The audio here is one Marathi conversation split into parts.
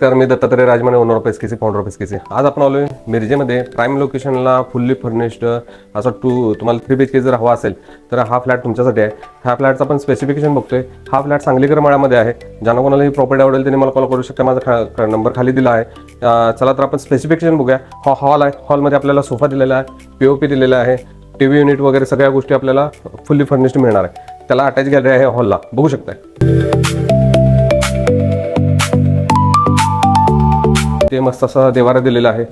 नमस्कार, मी Dattatray Rajmane, owner of SKC, founder of SKC. आज आपण आलोय मिरजेमध्ये प्राईम लोकेशनला फुल्ली फर्निश्ड असा तुम्हाला 3 BHK जर हवा असेल तर हा फ्लॅट तुमच्यासाठी आहे. ह्या फ्लॅटचा आपण स्पेसिफिकेशन बघतोय. हा फ्लॅट सांगलीकर माळ्यामध्ये आहे. ज्यांना कोणाला ही प्रॉपर्टी आवडेल त्यांनी मला कॉल करू शकता. माझा नंबर खाली दिला आहे. चला तर आपण स्पेसिफिकेशन बघूया. हा हॉल आहे. हॉलमध्ये आपल्याला सोफा दिलेला आहे, POP दिलेला आहे, TV युनिट वगैरे सगळ्या गोष्टी आपल्याला फुल्ली फर्निश्ड मिळणार आहे. त्याला अटॅच गॅलरी आहे हॉलला, बघू शकताय. ते मस्त असा देवारा दिलेला आहे.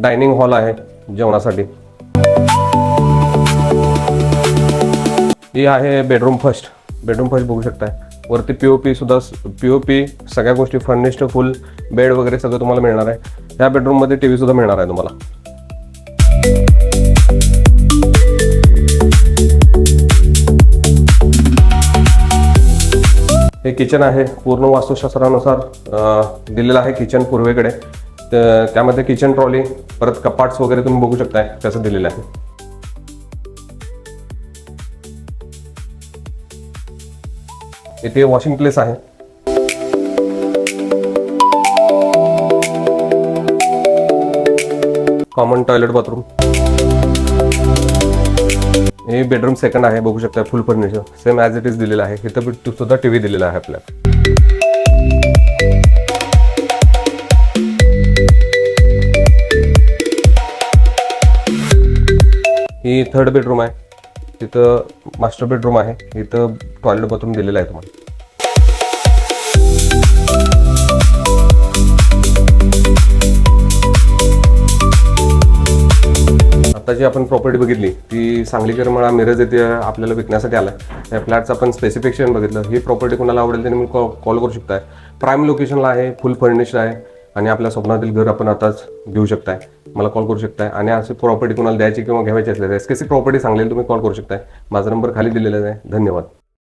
डायनिंग हॉल आहे जेवणासाठी. ही आहे बेडरूम फर्स्ट बघू शकताय. वरती POP सुद्धा, POP सगळ्या गोष्टी फर्निश्ड, फुल बेड वगैरे सगळं तुम्हाला मिळणार आहे. ह्या बेडरूम मध्ये TV सुद्धा मिळणार आहे तुम्हाला. हे किचन आहे. पूर्ण वास्तुशास्त्रानुसार दिलेलं आहे किचन पूर्वेकडे. त्यामध्ये किचन ट्रॉली, परत कपाट्स वगैरे तुम्ही बघू शकताय कसं दिलेलं आहे. इथे वॉशिंग प्लेस आहे. Common toilet bathroom. हे बेडरूम सेकंड आहे, बघू शकता. फुल furniture same as it is दिलेला आहे. इथं सुद्धा TV दिलेला आहे आपल्याला. ही थर्ड बेडरूम आहे. तिथं मास्टर बेडरूम आहे. इथं टॉयलेट बाथरूम दिलेलं आहे तुम्हाला. आता जी आपण प्रॉपर्टी बघितली ती सांगलीकर मळा मिरज येथे आपल्याला विकण्यासाठी आलाय. या फ्लॅटचं आपण स्पेसिफिकेशन बघितलं. ही प्रॉपर्टी कोणाला आवडेल त्यांनी मला कॉल करू शकताय. प्राईम लोकेशनला आहे, फुल फर्निश्ड आहे आणि आपल्या स्वप्नातील घर आपण आताच घेऊ शकताय. मला कॉल करू शकताय. आणि अशी प्रॉपर्टी कोणाला द्यायची किंवा घ्यायची असल्यास एसकेसी प्रॉपर्टी सांगलेली तुम्ही कॉल करू शकताय. माझा नंबर खाली दिलेला आहे. धन्यवाद.